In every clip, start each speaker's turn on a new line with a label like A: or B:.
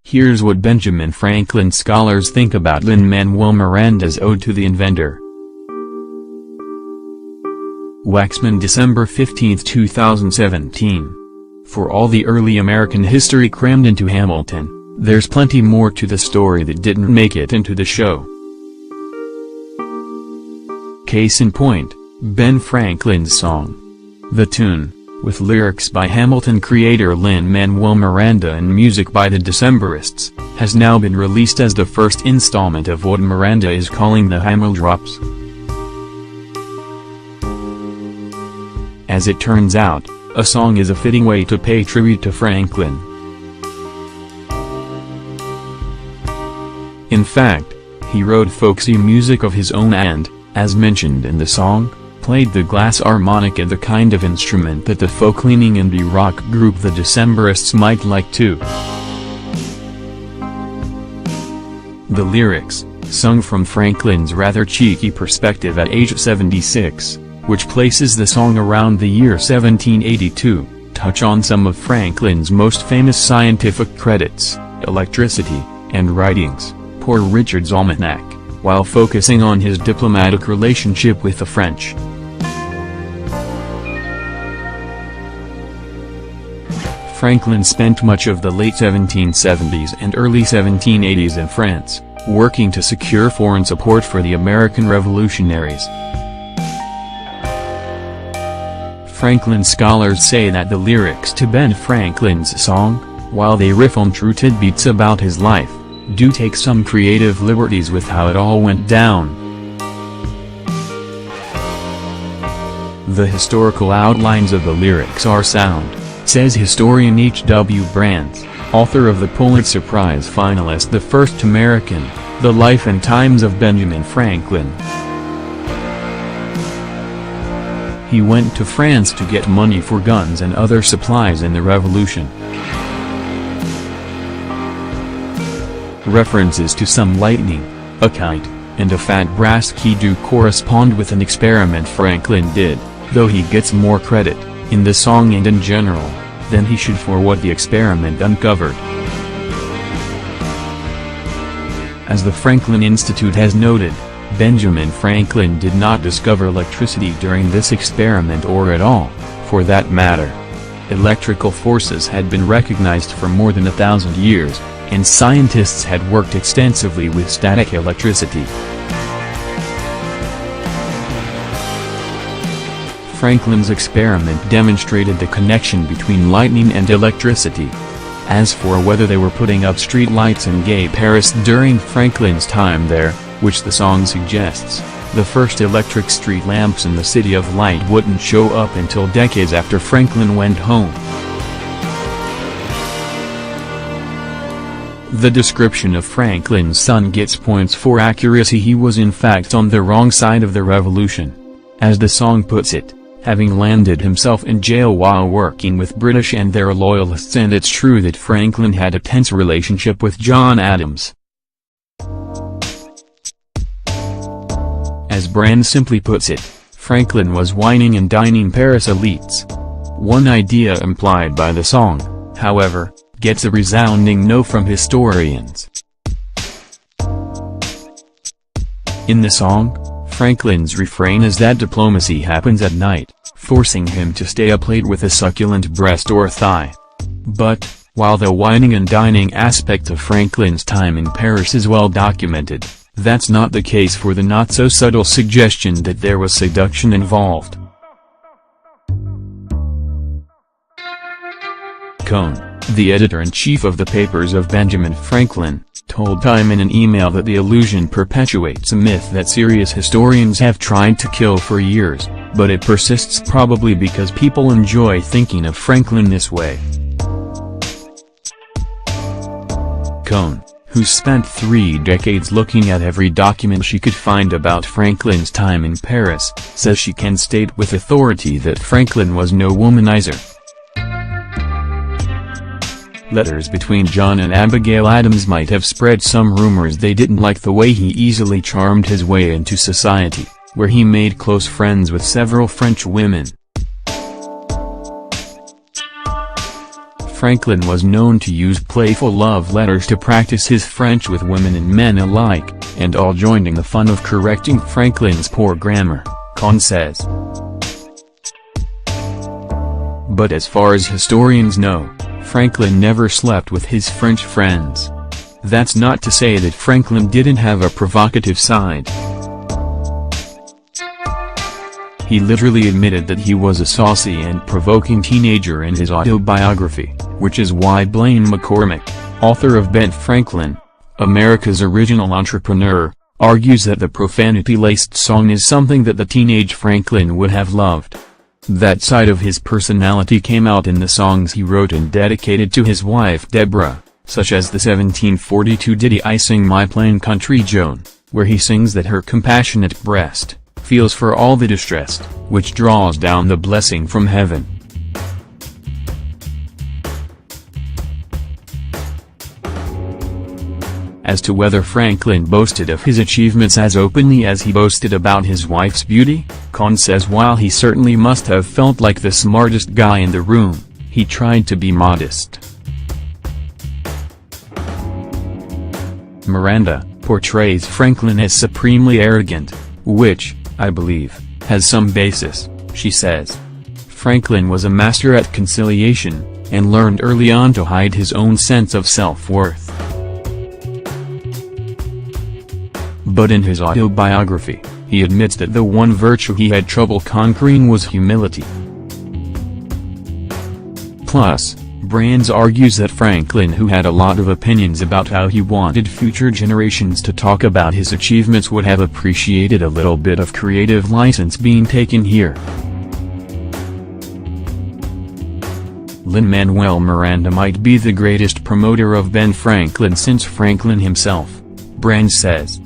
A: Here's what Benjamin Franklin scholars think about Lin-Manuel Miranda's Ode to the Inventor. Waxman, December 15, 2017. For all the early American history crammed into Hamilton, there's plenty more to the story that didn't make it into the show. Case in point, Ben Franklin's song. The tune, with lyrics by Hamilton creator Lin-Manuel Miranda and music by the Decemberists, has now been released as the first installment of what Miranda is calling the Hamel Drops. As it turns out, a song is a fitting way to pay tribute to Franklin. In fact, he wrote folksy music of his own and, as mentioned in the song, played the glass harmonica, the kind of instrument that the folk-leaning indie rock group the Decemberists might like too. The lyrics, sung from Franklin's rather cheeky perspective at age 76, which places the song around the year 1782, touch on some of Franklin's most famous scientific credits, electricity, and writings, Poor Richard's Almanac, while focusing on his diplomatic relationship with the French. Franklin spent much of the late 1770s and early 1780s in France, working to secure foreign support for the American revolutionaries. Franklin scholars say that the lyrics to Ben Franklin's song, while they riff on true tidbits about his life, do take some creative liberties with how it all went down. The historical outlines of the lyrics are sound, says historian H. W. Brands, author of the Pulitzer Prize finalist The First American, The Life and Times of Benjamin Franklin. He went to France to get money for guns and other supplies in the Revolution. References to some lightning, a kite, and a fat brass key do correspond with an experiment Franklin did, though he gets more credit, in the song and in general, than he should for what the experiment uncovered. As the Franklin Institute has noted, Benjamin Franklin did not discover electricity during this experiment or at all, for that matter. Electrical forces had been recognized for more than 1,000 years, and scientists had worked extensively with static electricity. Franklin's experiment demonstrated the connection between lightning and electricity. As for whether they were putting up street lights in gay Paris during Franklin's time there, which the song suggests, the first electric street lamps in the City of Light wouldn't show up until decades after Franklin went home. The description of Franklin's son gets points for accuracy. He was in fact on the wrong side of the revolution. As the song puts it, having landed himself in jail while working with British and their loyalists, and it's true that Franklin had a tense relationship with John Adams. As Brand simply puts it, Franklin was wining and dining Paris elites. One idea implied by the song, however, gets a resounding no from historians. In the song, Franklin's refrain is that diplomacy happens at night, forcing him to stay up late with a succulent breast or thigh. But, while the wining and dining aspect of Franklin's time in Paris is well documented, that's not the case for the not-so-subtle suggestion that there was seduction involved. Cohn, the editor-in-chief of the Papers of Benjamin Franklin, told Time in an email that the illusion perpetuates a myth that serious historians have tried to kill for years, but it persists probably because people enjoy thinking of Franklin this way. Cohn, who spent 3 decades looking at every document she could find about Franklin's time in Paris, says she can state with authority that Franklin was no womanizer. Letters between John and Abigail Adams might have spread some rumors they didn't like the way he easily charmed his way into society, where he made close friends with several French women. Franklin was known to use playful love letters to practice his French with women and men alike, and all joining the fun of correcting Franklin's poor grammar, Kahn says. But as far as historians know, Franklin never slept with his French friends. That's not to say that Franklin didn't have a provocative side. He literally admitted that he was a saucy and provoking teenager in his autobiography, which is why Blaine McCormick, author of Ben Franklin, America's Original Entrepreneur, argues that the profanity-laced song is something that the teenage Franklin would have loved. That side of his personality came out in the songs he wrote and dedicated to his wife Deborah, such as the 1742 ditty I Sing My Plain Country Joan, where he sings that her compassionate breast feels for all the distressed, which draws down the blessing from heaven. As to whether Franklin boasted of his achievements as openly as he boasted about his wife's beauty, Kahn says while he certainly must have felt like the smartest guy in the room, he tried to be modest. Miranda portrays Franklin as supremely arrogant, which, I believe, has some basis, she says. Franklin was a master at conciliation, and learned early on to hide his own sense of self-worth. But in his autobiography, he admits that the one virtue he had trouble conquering was humility. Plus, Brands argues that Franklin, who had a lot of opinions about how he wanted future generations to talk about his achievements, would have appreciated a little bit of creative license being taken here. Lin-Manuel Miranda might be the greatest promoter of Ben Franklin since Franklin himself, Brands says.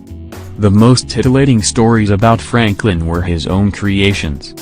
A: The most titillating stories about Franklin were his own creations.